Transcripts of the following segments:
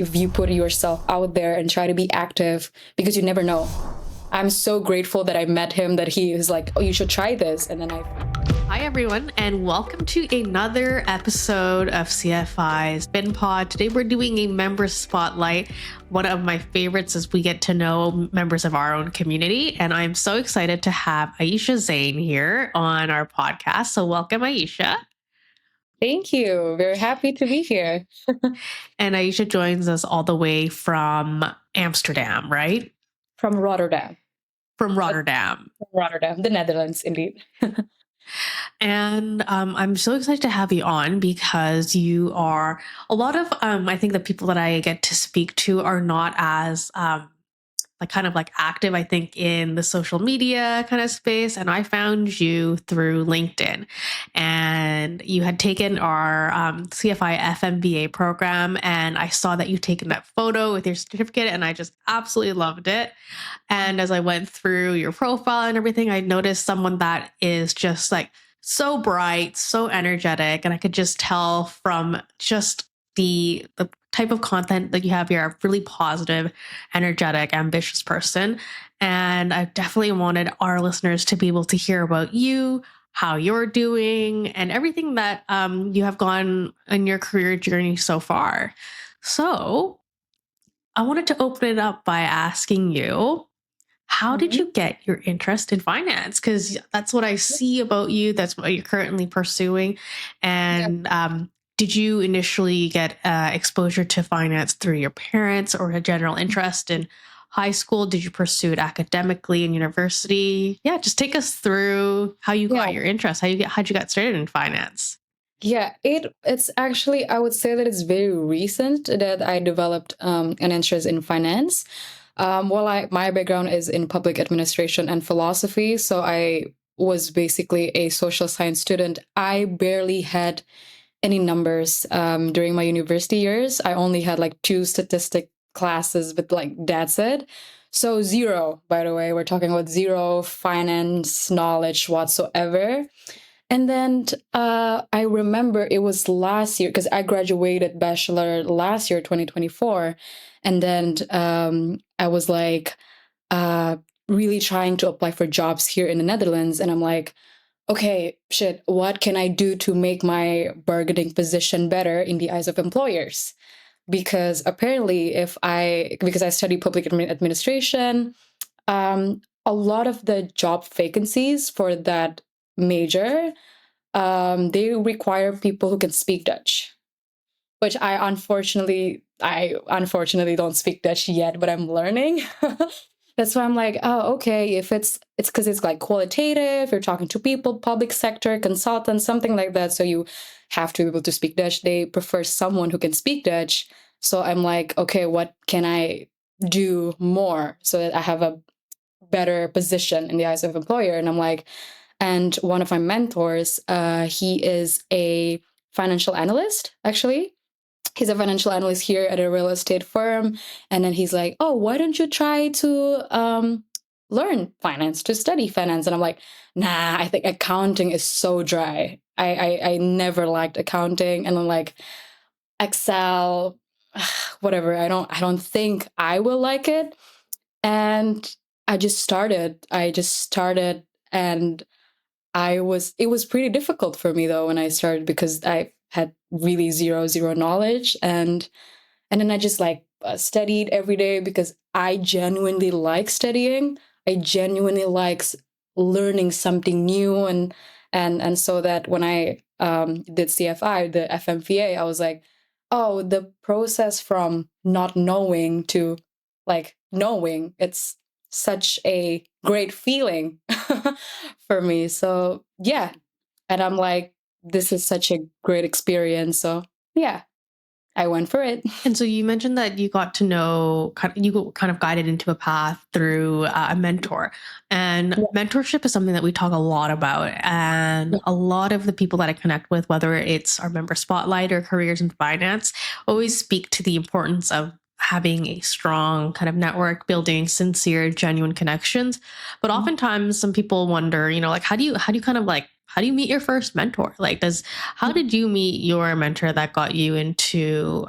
if you put yourself out there and try to be active, because you never know. I'm so grateful that I met him, that he was like, oh, you should try this. And then Hi, everyone, and welcome to another episode of CFI's Spin Pod. Today, we're doing a member spotlight. One of my favorites is we get to know members of our own community, and I'm so excited to have Ayesha Zain here on our podcast. So welcome, Ayesha. Thank you. Very happy to be here. And Ayesha joins us all the way from Amsterdam, right? From Rotterdam. From Rotterdam. From Rotterdam, the Netherlands, indeed. And I'm so excited to have you on because you are a lot of, I think the people that I get to speak to are not as active, I think, in the social media kind of space. And I found you through LinkedIn, and you had taken our CFI FMBA program. And I saw that you'd taken that photo with your certificate, and I just absolutely loved it. And as I went through your profile and everything, I noticed someone that is just like so bright, so energetic. And I could just tell from just the type of content that you have, you're a really positive, energetic, ambitious person. And I definitely wanted our listeners to be able to hear about you, how you're doing, and everything that you have gone in your career journey so far. So I wanted to open it up by asking you, how did you get your interest in finance? Because that's what I see about you. That's what you're currently pursuing. And did you initially get exposure to finance through your parents or a general interest in high school? Did you pursue it academically in university? Yeah, just take us through how you got your interest. How'd you get started in finance? Yeah, it's actually, I would say that it's very recent that I developed an interest in finance. My background is in public administration and philosophy, so I was basically a social science student. I barely had any numbers during my university years. I only had like 2 statistic classes, but like that's it. So zero, by the way, we're talking about zero finance knowledge whatsoever. And then I remember it was last year, because I graduated bachelor last year, 2024. And then I was like really trying to apply for jobs here in the Netherlands. And I'm like, okay, shit, what can I do to make my bargaining position better in the eyes of employers? Because apparently, because I study public administration, a lot of the job vacancies for that major, they require people who can speak Dutch, which I unfortunately don't speak Dutch yet, but I'm learning. That's why I'm like, oh, okay, if it's because it's like qualitative, you're talking to people, public sector, consultants, something like that. So you have to be able to speak Dutch. They prefer someone who can speak Dutch. So I'm like, okay, what can I do more so that I have a better position in the eyes of employer? And I'm like, and one of my mentors, he is a financial analyst, actually. He's a financial analyst here at a real estate firm. And then he's like, oh, why don't you try to learn finance, to study finance? And I'm like, nah, I think accounting is so dry. I never liked accounting. And I'm like, Excel, whatever. I don't think I will like it. And I just started. And it was pretty difficult for me though when I started, because I had really zero knowledge, and then I just like studied every day because I genuinely like studying. I genuinely like learning something new, and so that when I did CFI, the FMVA, I was like, oh, the process from not knowing to like knowing, it's such a great feeling for me. So yeah, and I'm like, this is such a great experience. So yeah, I went for it. And so you mentioned that you got to know, you got kind of guided into a path through a mentor. And mentorship is something that we talk a lot about. And a lot of the people that I connect with, whether it's our member spotlight or careers in finance, always speak to the importance of having a strong kind of network, building sincere, genuine connections. But oftentimes some people wonder, like, how do you meet your first mentor? Like, how did you meet your mentor that got you into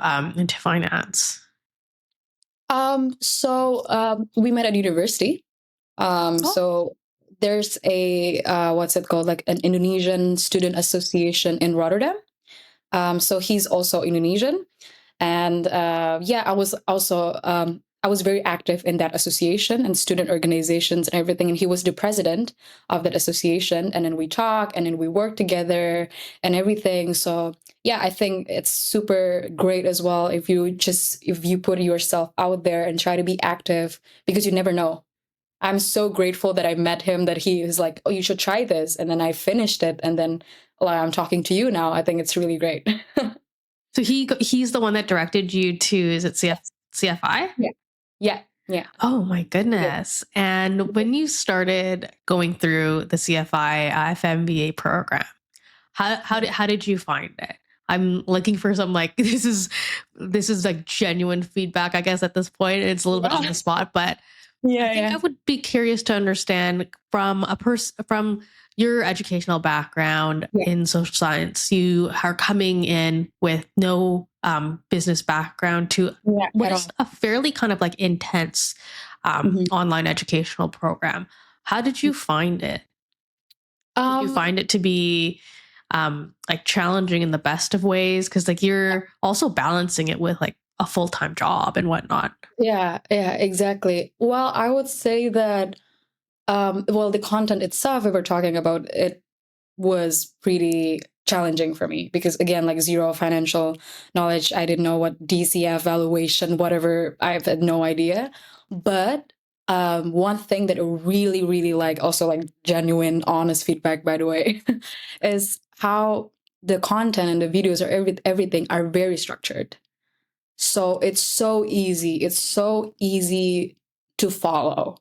finance? We met at university. Oh, So there's a what's it called, like an Indonesian student association in Rotterdam. So he's also Indonesian, and yeah, I was very active in that association and student organizations and everything. And he was the president of that association. And then we talk, and then we work together and everything. So yeah, I think it's super great as well if you put yourself out there and try to be active, because you never know. I'm so grateful that I met him, that he was like, "Oh, you should try this," and then I finished it, and then well, I'm talking to you now. I think it's really great. so he's the one that directed you to, is it CFI? Yeah. Yeah. Yeah. Oh my Yeah. goodness. And when you started going through the CFI FMBA program, how did you find it? I'm looking for some like this is like genuine feedback, I guess at this point. It's a little bit on the Yeah. spot, but I Yeah. think Yeah. I would be curious to understand from a person from your educational background Yeah. in social science. You are coming in with no business background to Yeah. what At is all. a fairly kind of like intense Mhm. online educational program. How did you find it? Did you Um, find it to be like challenging in the best of ways? Because like you're also balancing it with like a full-time job and whatnot. yeah. Yeah. Exactly. Well, I would say that well, the content itself we were talking about, it was pretty challenging for me, because again, like zero financial knowledge. I didn't know what DCF valuation, whatever. I had no idea. But one thing that I really, really like, also like genuine, honest feedback, by the way, is how the content and the videos, or everything are very structured. So it's so easy. It's so easy to follow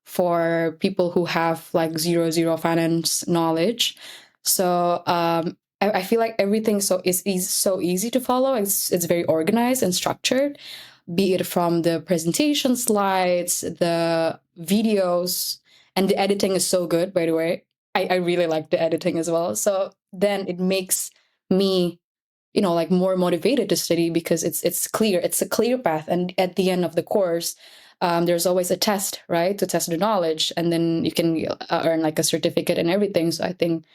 for people who have like zero finance knowledge. So I feel like everything is so easy to follow. It's very organized and structured, be it from the presentation slides, the videos, and the editing is so good, by the way. I really like the editing as well. So then it makes me, like, more motivated to study, because it's clear, it's a clear path. And at the end of the course, there's always a test, right, to test the knowledge, and then you can earn like a certificate and everything. So I think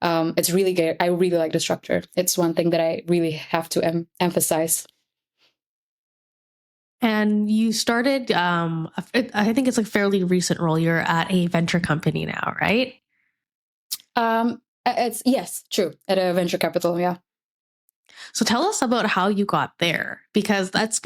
it's really good. I really like the structure. It's one thing that I really have to emphasize. And you started, I think it's like fairly recent role. You're at a venture company now, right? It's, yes, true, at a venture capital. Yeah. So tell us about how you got there, because that's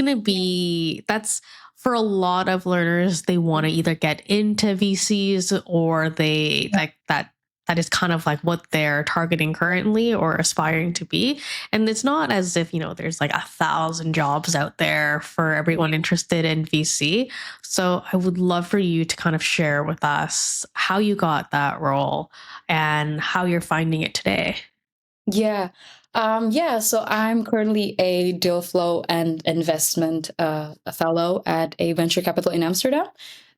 for a lot of learners. They want to either get into VCs, or they like that is kind of like what they're targeting currently or aspiring to be. And it's not as if, there's like 1,000 jobs out there for everyone interested in VC. So I would love for you to kind of share with us how you got that role and how you're finding it today. Yeah. Yeah. So I'm currently a deal flow and investment a fellow at a venture capital in Amsterdam.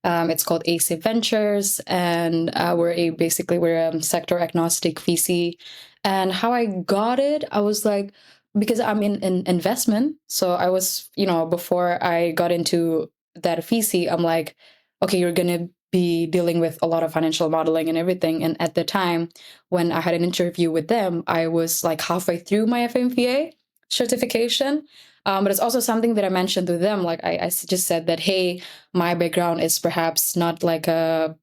It's called AC Ventures, and we're a sector agnostic VC. And how I got it, I was like, because I'm in investment. So I was, before I got into that VC, I'm like, okay, you're gonna be dealing with a lot of financial modeling and everything. And at the time, when I had an interview with them, I was like halfway through my FMVA certification. But it's also something that I mentioned to them. Like I just said that, hey, my background is perhaps not like a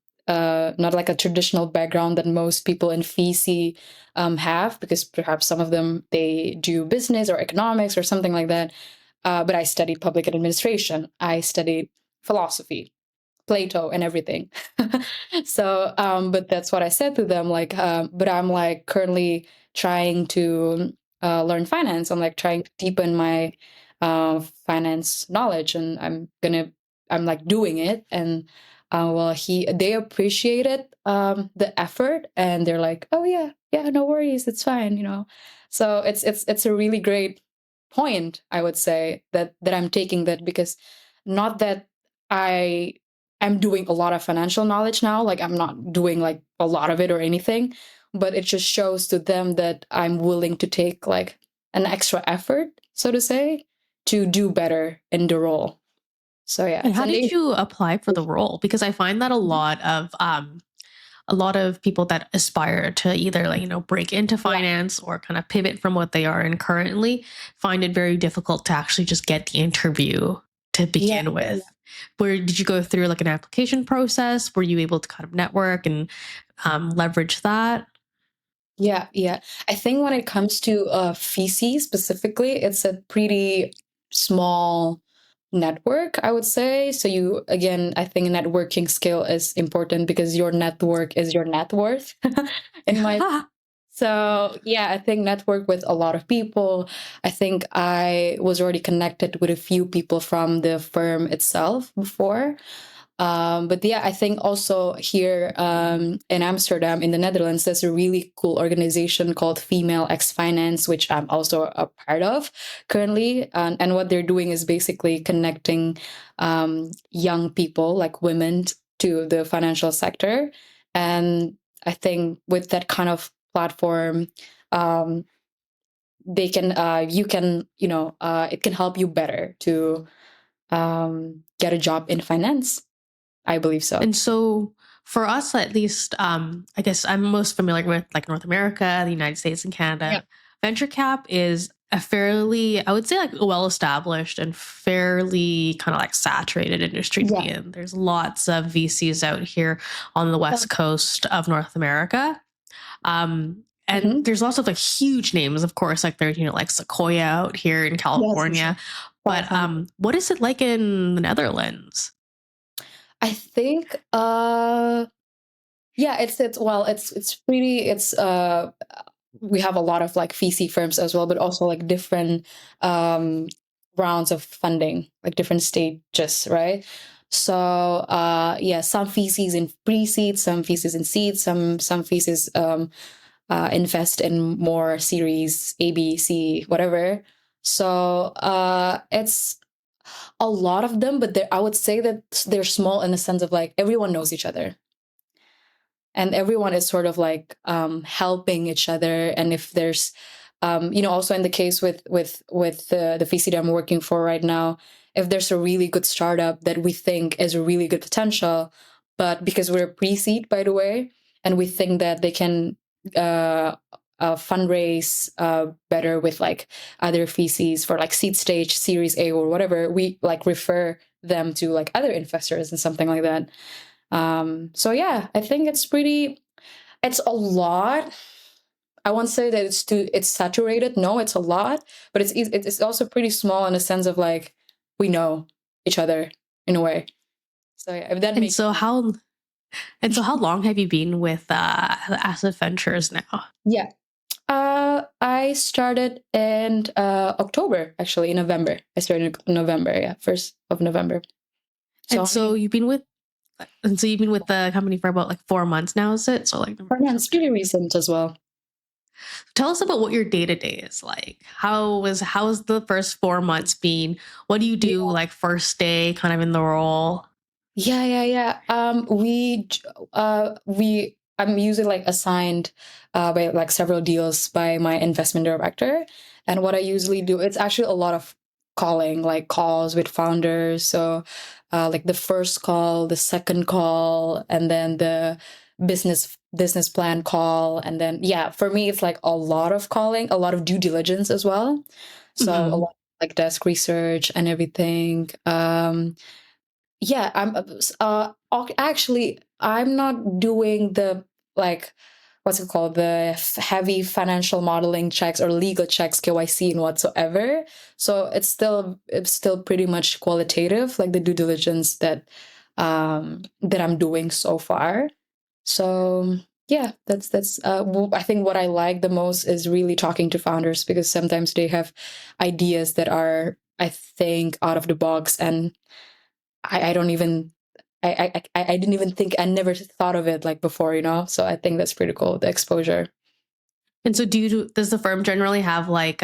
traditional background that most people in VC have, because perhaps some of them, they do business or economics or something like that. But I studied public administration. I studied philosophy, Plato, and everything. So, but that's what I said to them. Like, but I'm like currently trying to learn finance. I'm like trying to deepen my finance knowledge, and I'm like doing it. And well, they appreciated the effort, and they're like, oh yeah, yeah, no worries, it's fine, So it's a really great point, I would say, that I'm taking that, because not that I am doing a lot of financial knowledge now, like I'm not doing like a lot of it or anything, but it just shows to them that I'm willing to take like an extra effort, so to say, to do better in the role. So yeah, And it's how a did nation. you apply for the role? Because I find that a lot of people that aspire to either like, break into Yeah, finance or kind of pivot from what they are in currently find it very difficult to actually just get the interview to yeah, begin yeah, with. Where did you go through like an application process? Were you able to kind of network and leverage that? yeah, yeah. I think when it comes to VC specifically, it's a pretty small network, I would say. So you, again, I think networking skill is important because your network is your net worth. In my So yeah, I think network with a lot of people. I think I was already connected with a few people from the firm itself before. But yeah, I think also here in Amsterdam, in the Netherlands, there's a really cool organization called Female X Finance, which I'm also a part of currently. And what they're doing is basically connecting young people, like women, to the financial sector. And I think with that kind of platform, um, they can, you can, it can help you better to get a job in finance. I believe so. And so for us, at least, I guess I'm most familiar with like North America, the United States, and Yeah. Canada. Venture cap is a fairly, I would say, like well established and fairly kind of like saturated industry to Yeah. be in. There's lots of VCs out here on the Yeah. west coast of North America. And Mhm. there's lots of like huge names, of course, like there's, like Sequoia out here in Yes, for sure. California. But 500. what is it like in the Netherlands? I think yeah, it's pretty we have a lot of like VC firms as well, but also like different um rounds of funding, like different stages, right? So yeah, some VCs in pre-seed, some VCs in seed, some VCs invest in more series A, B, C, whatever. So it's a lot of them, but I would say that they're small in the sense of like everyone knows each other and everyone is sort of like helping each other. And if there's also in the case with the VC that I'm working for right now, if there's a really good startup that we think is a really good potential, but because we're pre-seed, by the way, and we think that they can uh, fundraise better with like other VCs for like seed stage, Series A, or whatever, we like refer them to like other investors and something like that. So yeah, I think it's a lot. I won't say that it's saturated. No, it's a lot, but it's also pretty small in a sense of like we know each other in a way. So yeah, if that And makes so sense. how long have you been with Asset Ventures now? Yeah. I started in October, actually, in November. I started in November, yeah, 1st of November. So And how many so you've been with the company for about like 4 months now, is it? So like November, finance December, pretty January. recent as well. Tell us about what your day to day is like. How's the first 4 months been? What do you do like first day, kind of in the role? Yeah, yeah, yeah. I'm usually like assigned by like several deals by my investment director. And what I usually do, it's actually a lot of calling, like calls with founders. So like the first call, the second call, and then the business plan call. And then yeah, for me it's like a lot of calling, a lot of due diligence as well. So a Hmm. lot like desk research and everything. Yeah, actually I'm not doing the like what's it called, the heavy financial modeling checks or legal checks, KYC and whatsoever. So it's still pretty much qualitative, like the due diligence that I'm doing so far. So yeah, I think what I like the most is really talking to founders because sometimes they have ideas that are, I think, out of the box, and I don't even I didn't even think, I never thought of it like before. So I think that's pretty cool, the exposure. And so does the firm generally have like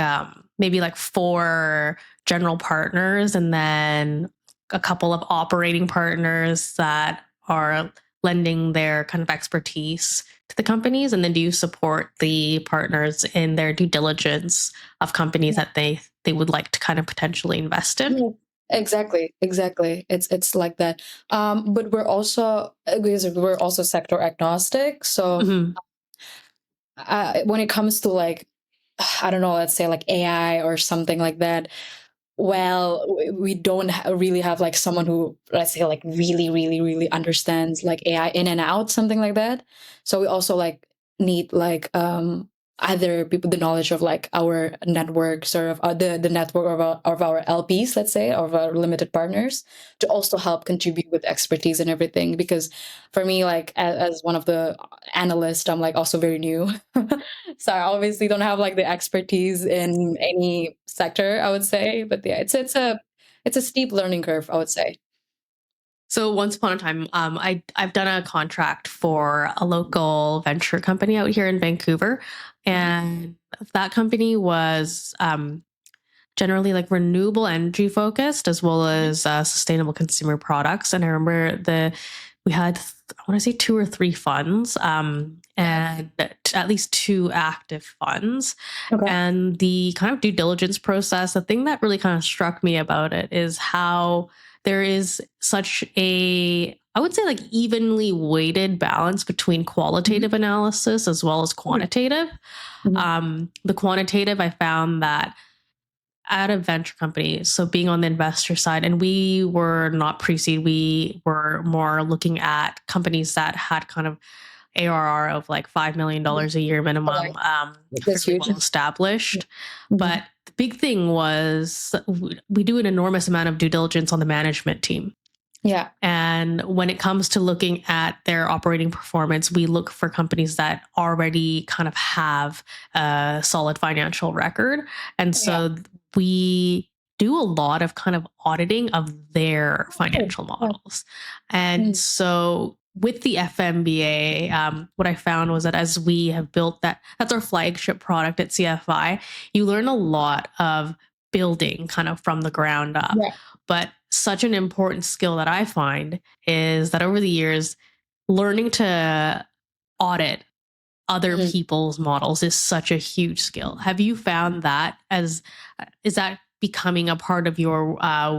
maybe like four general partners and then a couple of operating partners that are lending their kind of expertise to the companies? And then do you support the partners in their due diligence of companies Yeah. that they would like to kind of potentially invest in? Yeah. Exactly. It's like that. But we're also because we're also sector agnostic. So Mhm. when it comes to like, I don't know, let's say like AI or something like that, well, we don't really have like someone who, let's say, like really understands like AI in and out, something like that. So we also like need like either people the knowledge of like our networks or of the network of our LPs, let's say, of our limited partners, to also help contribute with expertise and everything. Because for me, like as one of the analysts, I'm like also very new. So I obviously don't have like the expertise in any sector, I would say. But yeah, it's a steep learning curve, I would say. So once upon a time, I've done a contract for a local venture company out here in Vancouver, and that company was generally like renewable energy focused as well Mhm. as sustainable consumer products. And I remember we had I want to say two or three funds, and at least two active funds. Okay. And the kind of due diligence process, the thing that really kind of struck me about it is how there is such a, I would say, like evenly weighted balance between Mhm. qualitative analysis as well as Yeah. quantitative. Mhm. The quantitative, I found that at a venture company, so being on the investor side, and we were not pre-seed, we were more looking at companies that had kind of ARR of like Mhm. $5 million a year Okay. minimum, That's fairly huge. well Yeah. established. Mhm. But the big thing was we do an enormous amount of due diligence on the management team. Yeah. And when it comes to looking at their operating performance, we look for companies that already kind of have a solid financial record. And Yeah. so we do a lot of kind of auditing of their Oh, financial yeah. models. And Mhm. so with the FMBA, what I found was that as we have built that, that's our flagship product at CFI, you learn a lot of building kind of from the ground up. Yeah. But such an important skill that I find is that over the years, learning to audit other Mhm. people's models is such a huge skill. Have you found that as is that becoming a part of your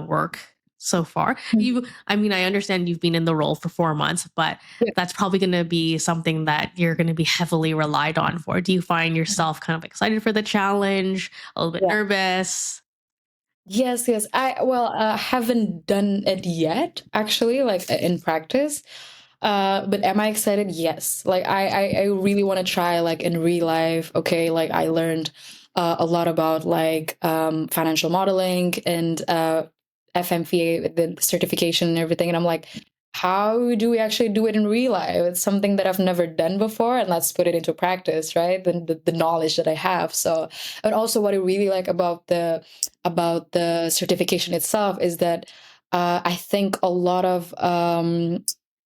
work so far? Mhm. You, I mean, I understand you've been in the role for 4 months, but Yeah. that's probably going to be something that you're going to be heavily relied on for. Do you find Mhm. yourself kind of excited for the challenge, a little bit Yeah. nervous? Yes. I well, haven't done it yet, actually, like in practice. But am I excited? Yes. Like I really want to try like in real life. Okay, like I learned a lot about like financial modeling and FMVA, the certification and everything. And I'm like, how do we actually do it in real life? It's something that I've never done before, and let's put it into practice, right? The knowledge that I have. So, and also what I really like about the certification itself is that I think a lot of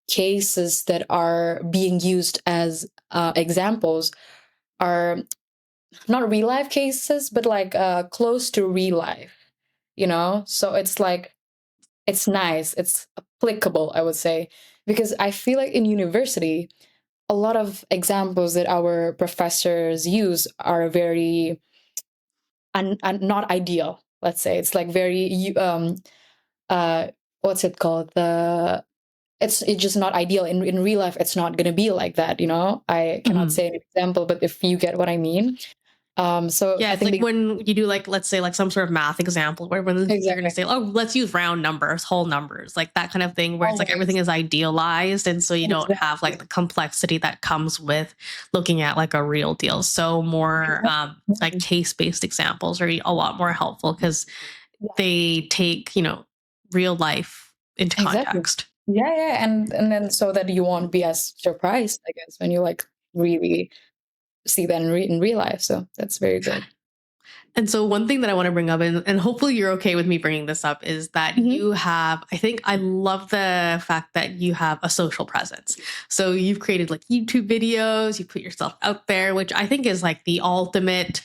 cases that are being used as examples are not real life cases, but like close to real life, you know? So it's like, it's nice, it's applicable, I would say, because I feel like in university, a lot of examples that our professors use are very not ideal. Let's say it's like very uh what's it called, the it's just not ideal in real life. It's not going to be like that, you know. I cannot Mhm. say an example, but if you get what I mean. So Yeah, I it's think like when you do like, let's say like some sort of math example where when they're going to exactly, say, "Oh, let's use round numbers, whole numbers," like that kind of thing, where it's like everything always, is idealized, and so you don't have like exactly, the complexity that comes with looking at like a real deal. So more like exactly. case based examples are a lot more helpful because Yeah, they take real life into exactly. context. Yeah, and then so that you won't be as surprised, I guess, when you like really see that in real life. So that's very good. And so, one thing that I want to bring up, and hopefully you're okay with me bringing this up, is that Hmm. you have, I think I love the fact that you have a social presence. So, you've created like YouTube videos, you put yourself out there, which I think is like the ultimate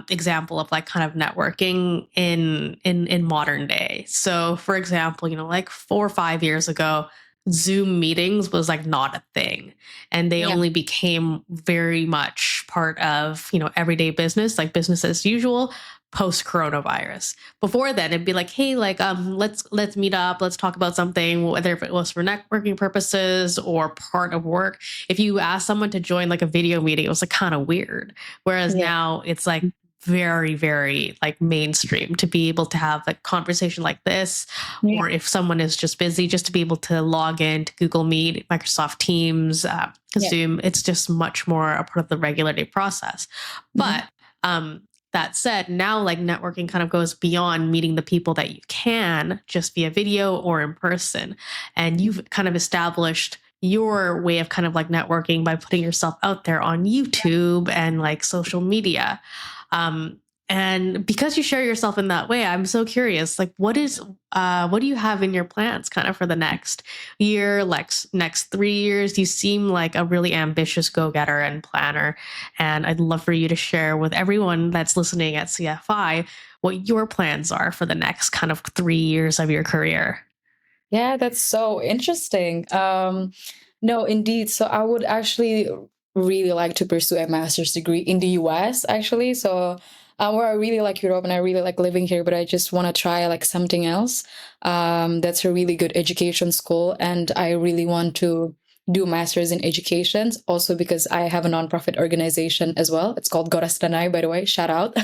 example of like kind of networking in modern day. So, for example, like 4 or 5 years ago, Zoom meetings was like not a thing, and they Yeah. only became very much part of everyday business, like business as usual. post coronavirus. Before then, it'd be like, hey, like let's meet up, let's talk about something, whether if it was for networking purposes or part of work. If you ask someone to join like a video meeting, it was like kind of weird. Whereas Yeah. now it's like very, very like mainstream to be able to have a conversation like this, Yeah. or if someone is just busy, just to be able to log in to Google Meet, Microsoft Teams, Yeah. Zoom. It's just much more a part of the regular day process. Mhm. But that said, now like networking kind of goes beyond meeting the people that you can just via video or in person. And you've kind of established your way of kind of like networking by putting yourself out there on YouTube and like social media. Um, and because you share yourself in that way, I'm so curious, like what do you have in your plans kind of for the next year, like next 3 years? You seem like a really ambitious go-getter and planner. And I'd love for you to share with everyone that's listening at CFI what your plans are for the next kind of 3 years of your career. Yeah, that's so interesting. No, indeed. So I would actually really like to pursue a master's degree in the US, actually. So where I really like Europe and I really like living here, but I just want to try like something else. That's a really good education school, and I really want to do masters in education. Also because I have a nonprofit organization as well. It's called Gorastanai, by the way. Shout out.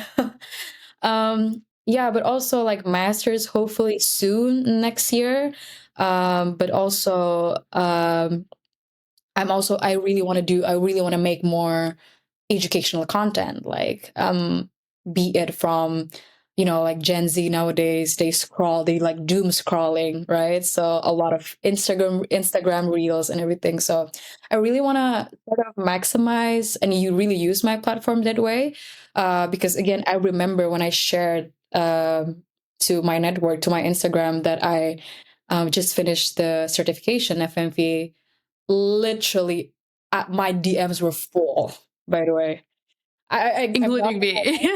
Yeah, but also like masters hopefully soon next year. But also I really want to make more educational content, like be it from, like Gen Z nowadays, they like doom scrolling, right? So a lot of Instagram reels and everything. So I really want to sort of maximize and you really use my platform that way, because again, I remember when I shared to my network, to my Instagram, that I just finished the certification FMV. Literally, my DMs were full. By the way, I'm not Including me.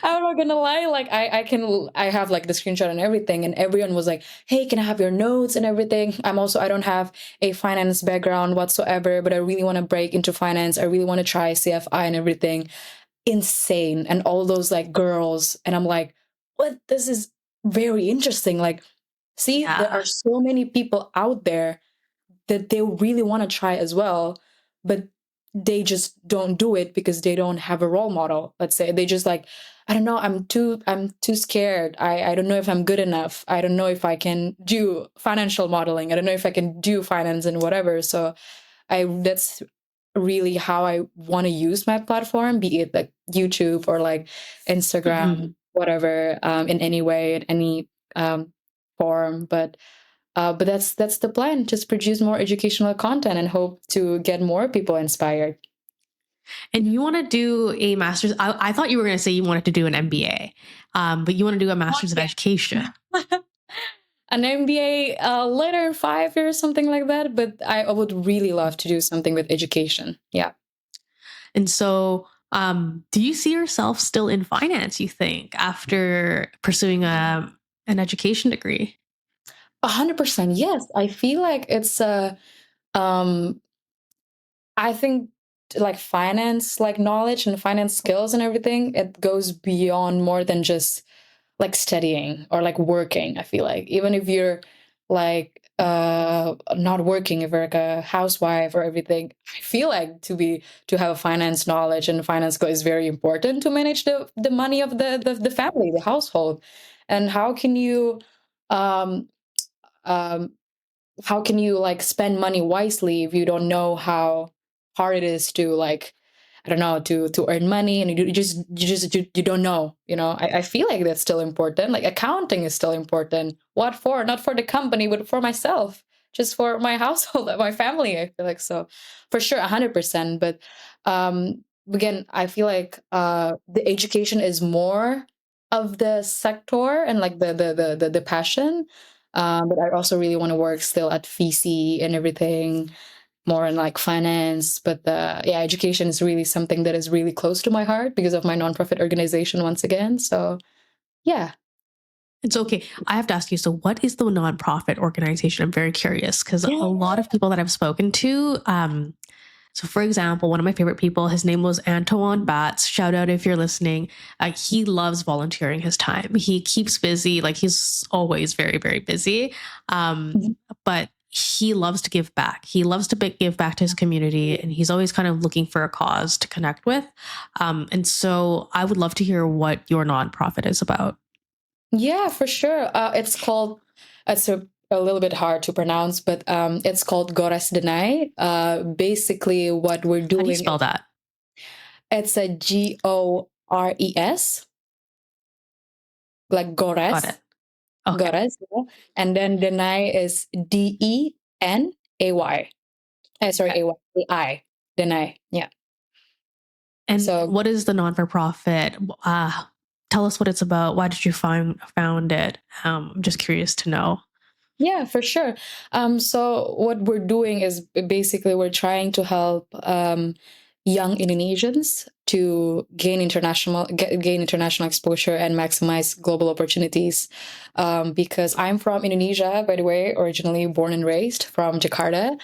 I'm not gonna lie. Like I have like the screenshot and everything, and everyone was like, "Hey, can I have your notes and everything?" I don't have a finance background whatsoever, but I really want to break into finance. I really want to try CFI and everything. Insane, and all those like girls, and I'm like, "What? This is very interesting." Like, see, there Yeah. are so many people out there that they really want to try as well, but they just don't do it because they don't have a role model. Let's say they just like, I don't know, I'm too scared. I don't know if I'm good enough. I don't know if I can do financial modeling. I don't know if I can do finance and whatever. So I that's really how I want to use my platform, be it like YouTube or like Mhm. Instagram, whatever, in any way, in any form. But that's the plan. Just produce more educational content and hope to get more people inspired. And you want to do a master's. I thought you were going to say you wanted to do an MBA, but you want to do a Not master's in education. yet. An MBA later, 5 years, something like that. But I would really love to do something with education. Yeah. And so, do you see yourself still in finance, you think, after pursuing an education degree? 100%. Yes. I feel like it's um I think like finance, like knowledge and finance skills and everything, it goes beyond more than just like studying or like working. I feel like even if you're like not working, if you're like a housewife or everything, I feel like to have a finance knowledge and finance skill is very important to manage the money of the family, the household. And um um how can you like spend money wisely if you don't know how hard it is to like, I don't know, to earn money, and you don't know, I feel like that's still important. Like accounting is still important. What for? Not for the company, but for myself, just for my household, my family. I feel like, so for sure 100%. But again, I feel like the education is more of the sector and like the passion, but I also really want to work still at VC and everything, more in like finance. But yeah, education is really something that is really close to my heart because of my nonprofit organization once again. So yeah. It's okay. I have to ask you. So, what is the nonprofit organization? I'm very curious because a Yeah. lot of people that I've spoken to, So, for example, one of my favorite people, his name was Antoine Batts. Shout out if you're listening. He loves volunteering his time. He keeps busy, like he's always very, very busy. Um, Mhm. but he loves to give back. He loves to give back to his community, and he's always kind of looking for a cause to connect with. And so, I would love to hear what your nonprofit is about. Yeah, for sure. It's called, it's a little bit hard to pronounce, but it's called Gores Denai. Basically, what we're How do you doing spell is that? it's a Gores, like Got it. Gores, Okay. Gores, yeah. And then Denai is Denay. Sorry, Okay. AI, Denai. Yeah. And So what is the non for profit? Tell us what it's about. Why did you found it? I'm just curious to know. yeah, for sure. So what we're doing is basically we're trying to help young Indonesians to gain international exposure and maximize global opportunities. Because I'm from Indonesia, by the way, originally born and raised from Jakarta.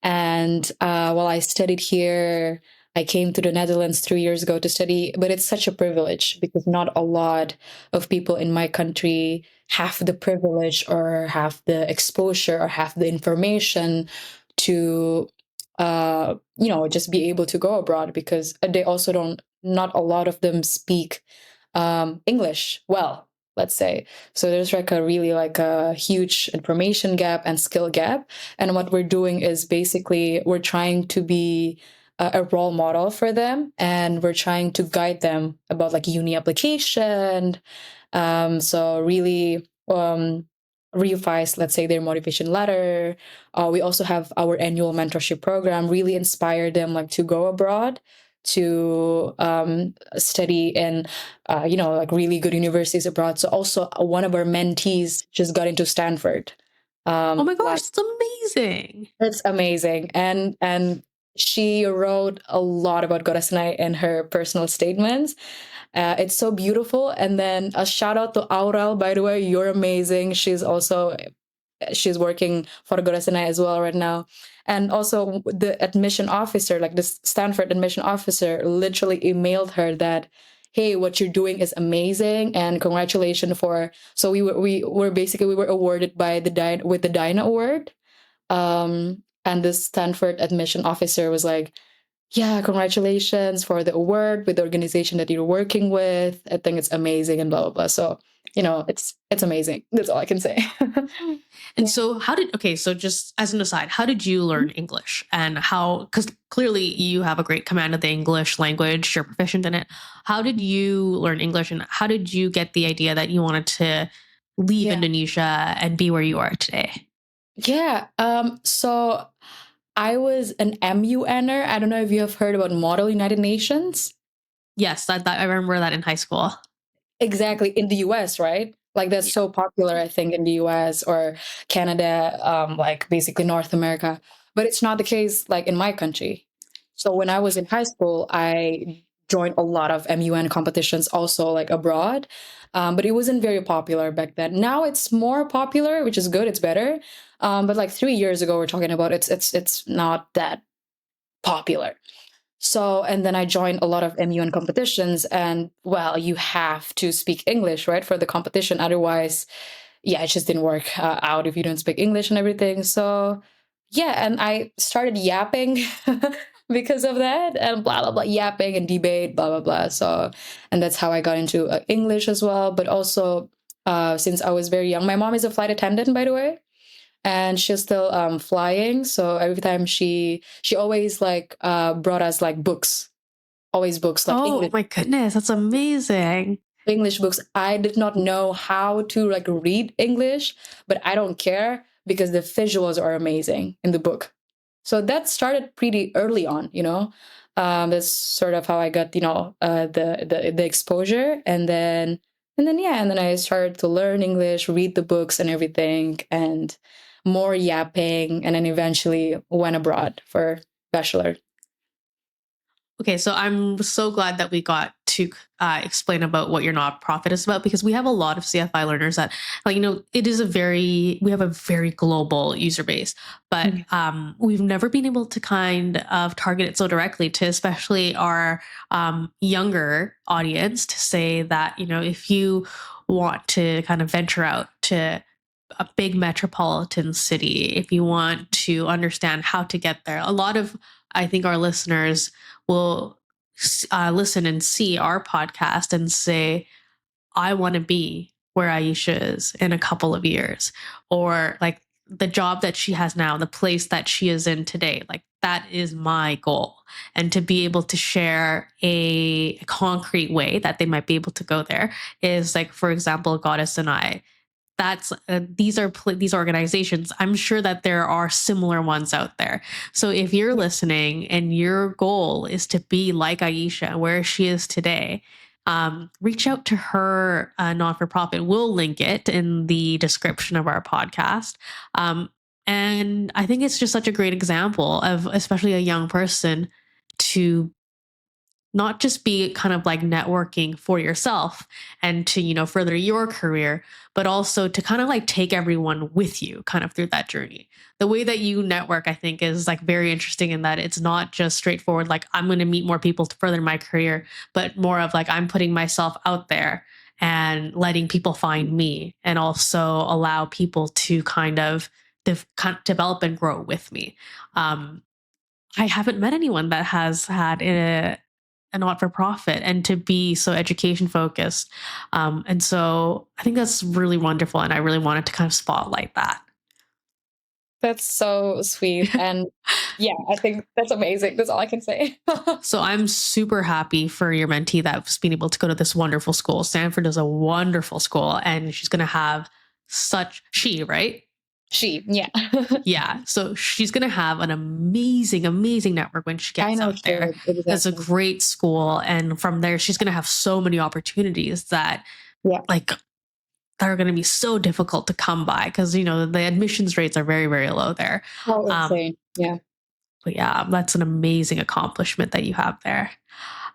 And while I studied here, I came to the Netherlands 3 years ago to study, but it's such a privilege because not a lot of people in my country have the privilege or have the exposure or have the information to, just be able to go abroad because they also don't, not a lot of them speak English well, let's say. So there's like a really like a huge information gap and skill gap. And what we're doing is basically we're trying to be a role model for them, and we're trying to guide them about like uni application. So really revise, let's say, their motivation letter. We also have our annual mentorship program, really inspire them like to go abroad to study in like really good universities abroad. So also one of our mentees just got into Stanford. Oh my gosh, Last it's amazing. It's amazing, and she wrote a lot about Goddess Night in her personal statements. It's so beautiful. And then a shout out to Aurel, by the way, you're amazing. She's working for Goddess Night as well right now. And also the admission officer, like the Stanford admission officer, literally emailed her that, hey, what you're doing is amazing and congratulations for. So we were awarded by with the Dyna Award. And this Stanford admission officer was like, yeah, congratulations for the award with the organization that you're working with. I think it's amazing and blah blah blah. So, it's amazing. That's all I can say. And Yeah. so, so just as an aside, how did you learn English and because clearly you have a great command of the English language, you're proficient in it. How did you learn English and how did you get the idea that you wanted to leave Yeah. Indonesia and be where you are today? Yeah. So I was an MUNer. I don't know if you have heard about Model United Nations. Yes, I remember that in high school. Exactly, in the US, right? Like that's Yeah. so popular, I think, in the US or Canada, like basically North America. But it's not the case like in my country. So when I was in high school, I joined a lot of MUN competitions also like abroad. But it wasn't very popular back then. Now it's more popular, which is good, it's better. But like 3 years ago, we're talking about it's not that popular. So, and then I joined a lot of MUN competitions, and well, you have to speak English, right, for the competition. Otherwise, yeah, it just didn't work out if you don't speak English and everything. So, yeah, and I started yapping because of that, and blah, blah, blah, yapping and debate, blah, blah, blah. So, and that's how I got into English as well. But also, since I was very young, my mom is a flight attendant, by the way, and she's still flying. So every time she always like brought us like books, always books like Oh my goodness, that's amazing. English books. I did not know how to like read English, but I don't care because the visuals are amazing in the book. So that started pretty early on, you know. That's sort of how I got, the exposure, and then I started to learn English, read the books and everything, and more yapping, and then eventually went abroad for bachelor. Okay, so I'm so glad that we got to explain about what your nonprofit is about, because we have a lot of CFI learners that, like, we have a very global user base, but Mhm. we've never been able to kind of target it so directly to especially our younger audience, to say that, if you want to kind of venture out to a big metropolitan city, if you want to understand how to get there, a lot of, I think, our listeners will listen and see our podcast and say, I want to be where Aisha is in a couple of years, or like the job that she has now, the place that she is in today. Like, that is my goal. And to be able to share a concrete way that they might be able to go there is, like, for example, Goddess and I, that's these organizations. I'm sure that there are similar ones out there. So if you're listening and your goal is to be like Aisha, where she is today, reach out to her non-for-profit. We'll link it in the description of our podcast. And I think it's just such a great example of, especially a young person, to not just be kind of like networking for yourself and to, further your career, but also to kind of like take everyone with you kind of through that journey. The way that you network, I think, is like very interesting, in that it's not just straightforward, like, I'm going to meet more people to further my career, but more of like, I'm putting myself out there and letting people find me, and also allow people to kind of develop and grow with me. Um, I haven't met anyone that has had a not for profit and to be so education focused. And so I think that's really wonderful. And I really wanted to kind of spotlight that. That's so sweet. And yeah, I think that's amazing. That's all I can say. So I'm super happy for your mentee that's been able to go to this wonderful school. Stanford is a wonderful school, and she's going to have right? She, yeah. Yeah. So she's going to have an amazing, amazing network when she I gets know out she there. would. It's a Exactly. great school. And from there, she's going to have so many opportunities that, Yeah. like, that are going to be so difficult to come by, because, the admissions rates are very, very low there. Oh, Um, insane. Yeah. but yeah, that's an amazing accomplishment that you have there.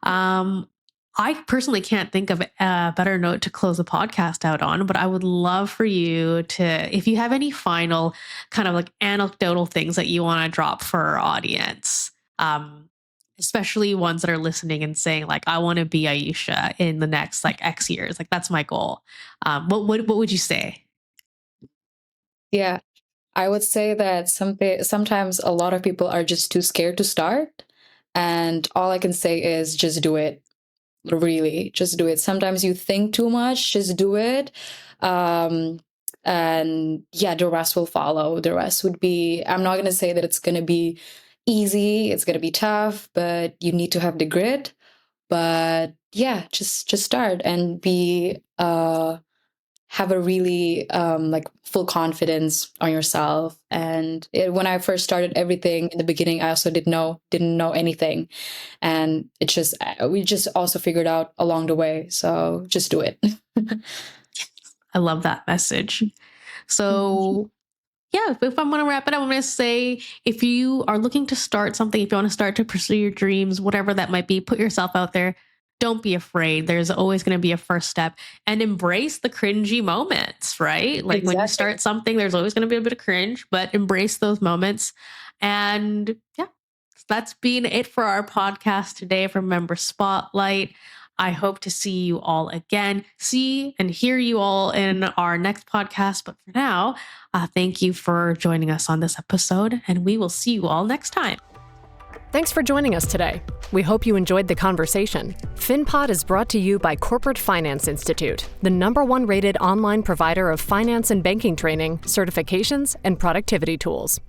Um, I personally can't think of a better note to close the podcast out on, but I would love for you to, if you have any final kind of like anecdotal things that you want to drop for our audience, especially ones that are listening and saying, like, I want to be Aisha in the next like X years, like, that's my goal. What would you say? Yeah. I would say that sometimes a lot of people are just too scared to start. And all I can say is just do it. Really, just do it. Sometimes you think too much, just do it. Um, and yeah, the rest will follow. The rest would be, I'm not going to say that it's going to be easy, it's going to be tough, but you need to have the grit. But yeah, just start and be have a really like full confidence on yourself. And when I first started everything in the beginning, I also didn't know anything, and it just we just also figured out along the way. So just do it. I love that message. So yeah, if I'm going to wrap it up, I'm going to say, if you are looking to start something, if you want to start to pursue your dreams, whatever that might be, put yourself out there. Don't be afraid. There's always going to be a first step, and embrace the cringy moments, right? Like, when you Exactly. start something, there's always going to be a bit of cringe, but embrace those moments. And yeah, that's been it for our podcast today from Member Spotlight. I hope to see you all again, see and hear you all in our next podcast. But for now, thank you for joining us on this episode, and we will see you all next time. Thanks for joining us today. We hope you enjoyed the conversation. FinPod is brought to you by Corporate Finance Institute, the #1 rated online provider of finance and banking training, certifications, and productivity tools.